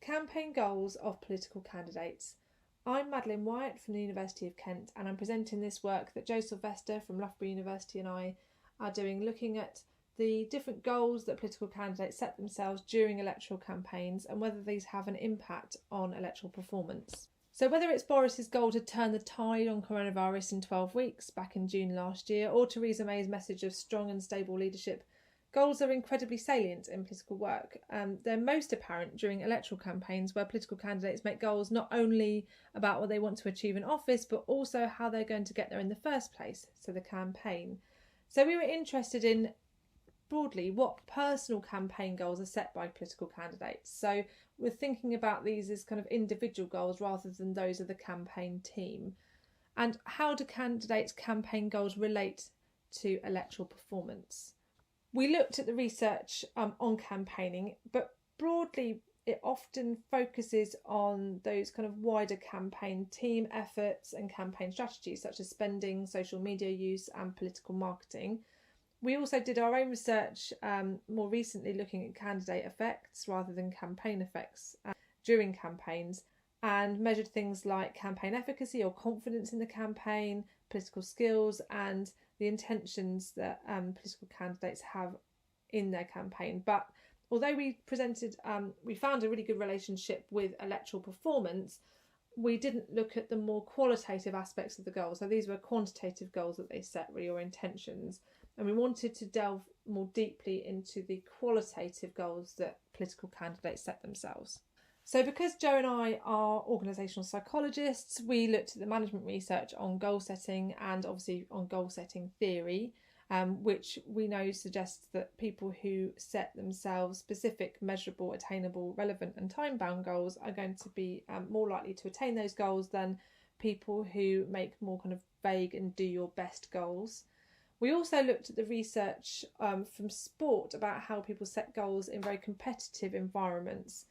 Campaign Goals of Political Candidates. I'm Maddie Wyatt from the University of Kent, and I'm presenting this work that Jo Silvester from Loughborough University and I are doing, looking at the different goals that political candidates set themselves during electoral campaigns and whether these have an impact on electoral performance. So whether it's Boris's goal to turn the tide on coronavirus in 12 weeks back in June last year, or Theresa May's message of strong and stable leadership, goals are incredibly salient in political work. They're most apparent during electoral campaigns, where political candidates make goals not only about what they want to achieve in office, but also how they're going to get there in the first place, so the campaign. So we were interested in, broadly, what personal campaign goals are set by political candidates. So we're thinking about these as kind of individual goals rather than those of the campaign team. And how do candidates' campaign goals relate to electoral performance? We looked at the research on campaigning, but broadly it often focuses on those kind of wider campaign team efforts and campaign strategies such as spending, social media use and political marketing. We also did our own research more recently looking at candidate effects rather than campaign effects during campaigns, and measured things like campaign efficacy or confidence in the campaign, political skills and the intentions that political candidates have in their campaign. But although we found a really good relationship with electoral performance, we didn't look at the more qualitative aspects of the goals. So these were quantitative goals that they set, really, or intentions. And we wanted to delve more deeply into the qualitative goals that political candidates set themselves. So because Jo and I are organisational psychologists, we looked at the management research on goal setting and obviously on goal setting theory, which we know suggests that people who set themselves specific, measurable, attainable, relevant and time-bound goals are going to be more likely to attain those goals than people who make more kind of vague and do your best goals. We also looked at the research from sport about how people set goals in very competitive environments.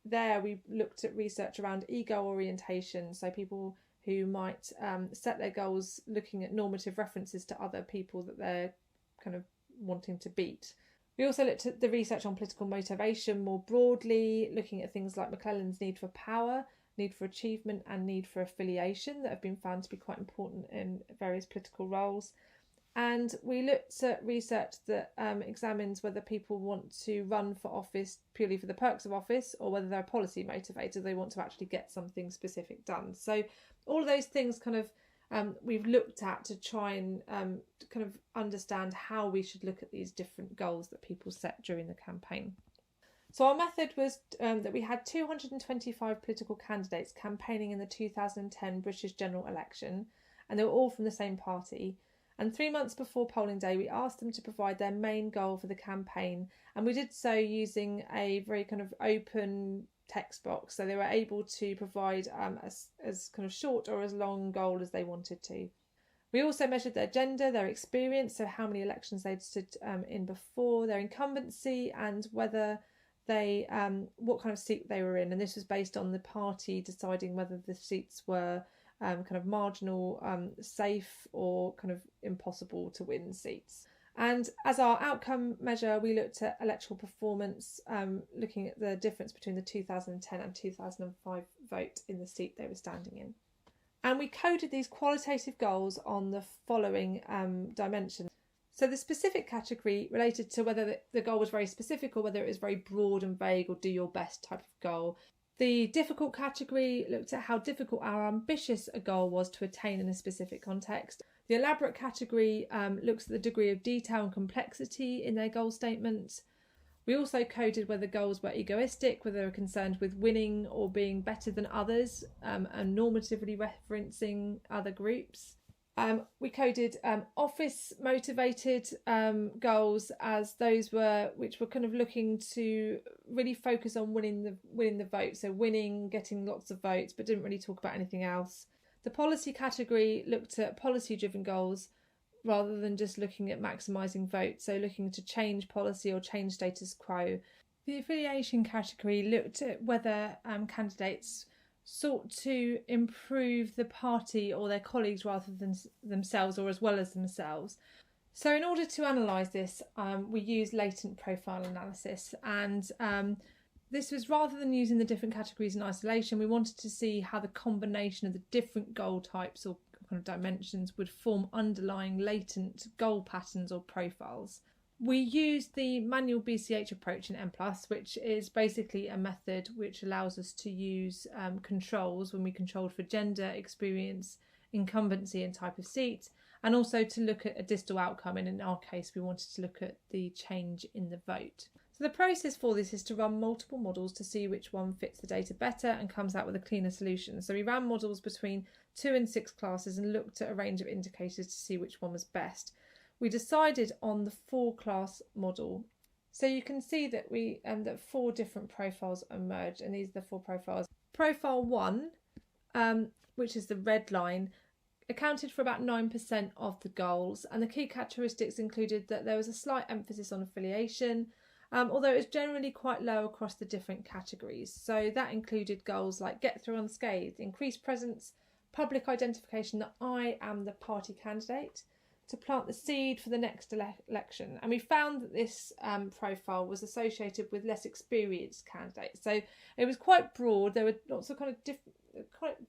There we looked at research around ego orientation, so people who might set their goals looking at normative references to other people that they're kind of wanting to beat. We also looked at the research on political motivation more broadly, looking at things like McClellan's need for power, need for achievement and need for affiliation that have been found to be quite important in various political roles. And we looked at research that examines whether people want to run for office purely for the perks of office or whether they're policy motivated, they want to actually get something specific done. So all of those things kind of we've looked at to try and kind of understand how we should look at these different goals that people set during the campaign. So our method was that we had 225 political candidates campaigning in the 2010 British general election, and they were all from the same party. And 3 months before polling day, we asked them to provide their main goal for the campaign. And we did so using a very kind of open text box. So they were able to provide as kind of short or as long goal as they wanted to. We also measured their gender, their experience, so how many elections they'd stood in before, their incumbency and whether they what kind of seat they were in. And this was based on the party deciding whether the seats were kind of marginal, safe or kind of impossible to win seats. And as our outcome measure, we looked at electoral performance, looking at the difference between the 2010 and 2005 vote in the seat they were standing in. And we coded these qualitative goals on the following dimensions. So the specific category related to whether the goal was very specific or whether it was very broad and vague or do your best type of goal. The difficult category looked at how difficult or ambitious a goal was to attain in a specific context. The elaborate category looks at the degree of detail and complexity in their goal statement. We also coded whether goals were egoistic, whether they were concerned with winning or being better than others, and normatively referencing other groups. We coded office motivated goals as those which were kind of looking to really focus on winning the vote, so winning, getting lots of votes, but didn't really talk about anything else. The policy category looked at policy driven goals rather than just looking at maximising votes, so looking to change policy or change status quo. The affiliation category looked at whether candidates sought to improve the party or their colleagues rather than themselves or as well as themselves. So in order to analyse this, we use latent profile analysis, and This was rather than using the different categories in isolation, we wanted to see how the combination of the different goal types or kind of dimensions would form underlying latent goal patterns or profiles. We used the manual BCH approach in M+, which is basically a method which allows us to use controls when we controlled for gender, experience, incumbency and type of seat, and also to look at a distal outcome, and in our case we wanted to look at the change in the vote. So the process for this is to run multiple models to see which one fits the data better and comes out with a cleaner solution. So we ran models between 2 and 6 classes and looked at a range of indicators to see which one was best. We decided on the 4-class model. So you can see that that 4 different profiles emerged, and these are the 4 profiles. Profile 1, which is the red line, accounted for about 9% of the goals, and the key characteristics included that there was a slight emphasis on affiliation, although it was generally quite low across the different categories. So that included goals like get through unscathed, increased presence, public identification that I am the party candidate, to plant the seed for the next election. And we found that this profile was associated with less experienced candidates. So it was quite broad. There were lots of kind of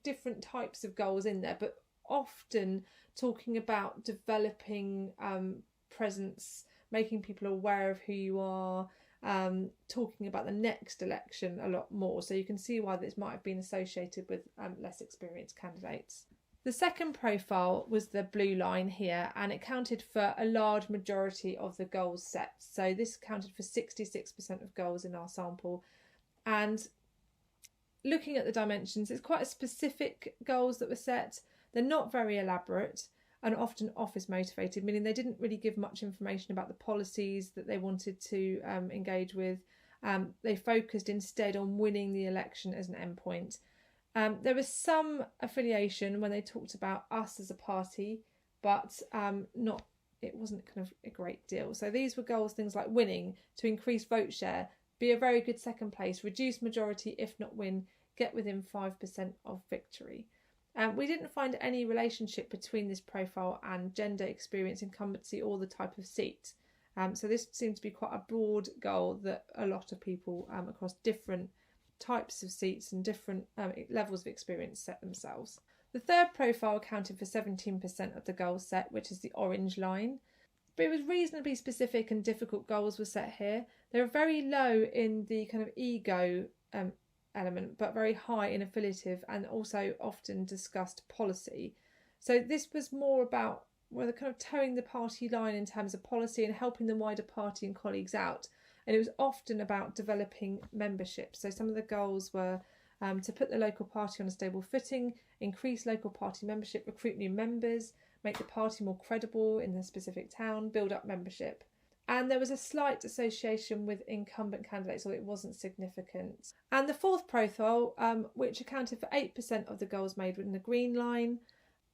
different types of goals in there, but often talking about developing presence, making people aware of who you are, talking about the next election a lot more. So you can see why this might have been associated with less experienced candidates. The second profile was the blue line here, and it counted for a large majority of the goals set. So this accounted for 66% of goals in our sample. And looking at the dimensions, it's quite a specific goals that were set. They're not very elaborate and often office motivated, meaning they didn't really give much information about the policies that they wanted to engage with. They focused instead on winning the election as an endpoint. There was some affiliation when they talked about us as a party, but it wasn't kind of a great deal. So these were goals, things like winning, to increase vote share, be a very good second place, reduce majority if not win, get within 5% of victory. We didn't find any relationship between this profile and gender, experience, incumbency or the type of seat. So this seemed to be quite a broad goal that a lot of people across different types of seats and different levels of experience set themselves. The third profile accounted for 17% of the goals set, which is the orange line. But it was reasonably specific and difficult goals were set here. They were very low in the kind of ego element, but very high in affiliative and also often discussed policy. So this was more about kind of towing the party line in terms of policy and helping the wider party and colleagues out. And it was often about developing membership. So some of the goals were to put the local party on a stable footing, increase local party membership, recruit new members, make the party more credible in the specific town, build up membership. And there was a slight association with incumbent candidates, although it wasn't significant. And the fourth profile, which accounted for 8% of the goals made within the green line.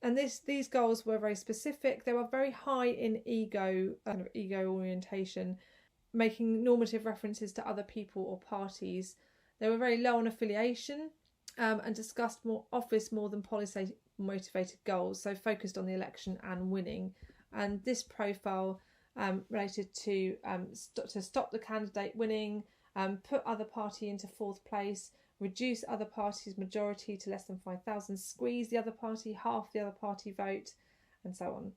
And these goals were very specific. They were very high in ego orientation, making normative references to other people or parties. They were very low on affiliation and discussed more office more than policy motivated goals, so focused on the election and winning. And this profile related to stop the candidate winning, put other party into 4th place, reduce other parties' majority to less than 5,000, squeeze the other party, half the other party vote, and so on.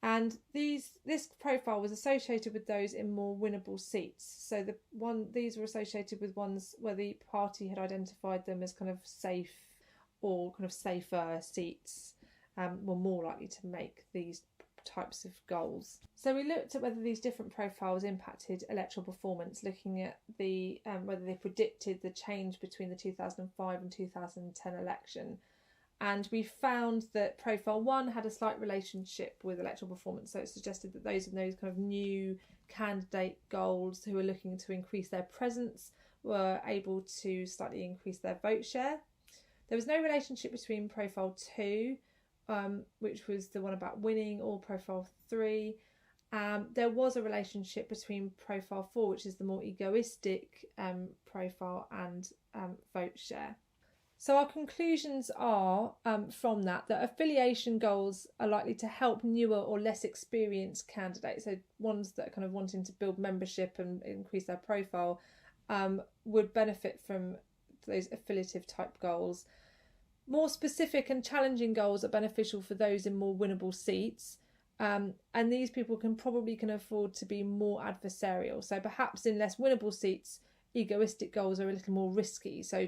And this profile was associated with those in more winnable seats. So these were associated with ones where the party had identified them as kind of safe or kind of safer seats, were more likely to make these types of goals. So we looked at whether these different profiles impacted electoral performance, looking at the whether they predicted the change between the 2005 and 2010 election. And we found that profile 1 had a slight relationship with electoral performance. So it suggested that those in those kind of new candidate goals who were looking to increase their presence were able to slightly increase their vote share. There was no relationship between profile 2, which was the one about winning, or profile 3. There was a relationship between profile 4, which is the more egoistic profile, and vote share. So our conclusions are from that affiliation goals are likely to help newer or less experienced candidates, so ones that are kind of wanting to build membership and increase their profile, would benefit from those affiliative type goals. More specific and challenging goals are beneficial for those in more winnable seats. And these people can afford to be more adversarial. So perhaps in less winnable seats, egoistic goals are a little more risky. So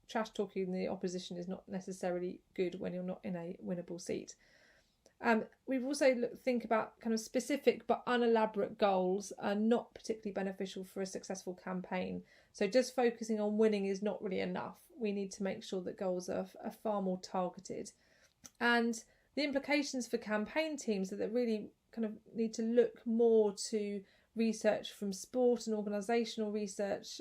trash talking the opposition is not necessarily good when you're not in a winnable seat. We've also think about specific but unelaborate goals are not particularly beneficial for a successful campaign. So just focusing on winning is not really enough. We need to make sure that goals are far more targeted. And the implications for campaign teams are that really need to look more to research from sport and organisational research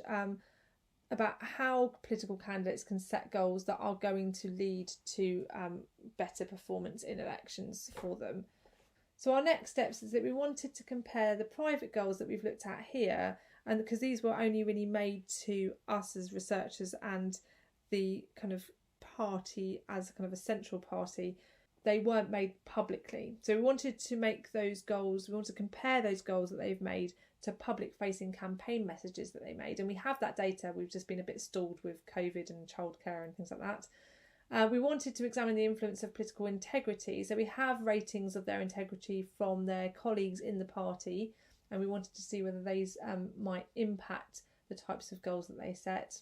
about how political candidates can set goals that are going to lead to better performance in elections for them. So our next steps is that we wanted to compare the private goals that we've looked at here, and because these were only really made to us as researchers and the party as a central party, they weren't made publicly. So we wanted to make those goals, we want to compare those goals that they've made to public facing campaign messages that they made. And we have that data, we've just been a bit stalled with COVID and childcare and things like that. We wanted to examine the influence of political integrity. So we have ratings of their integrity from their colleagues in the party, and we wanted to see whether these might impact the types of goals that they set,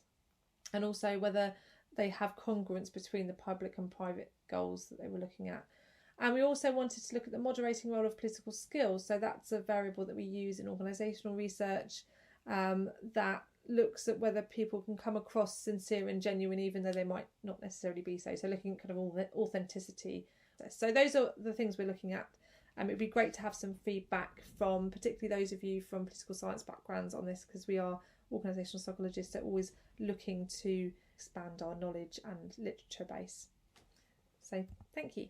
and also whether they have congruence between the public and private goals that they were looking at. And we also wanted to look at the moderating role of political skills. So that's a variable that we use in organisational research that looks at whether people can come across sincere and genuine even though they might not necessarily be so. So looking at all the authenticity. So those are the things we're looking at. It'd be great to have some feedback from particularly those of you from political science backgrounds on this, because we are organisational psychologists, so always looking to expand our knowledge and literature base. So thank you.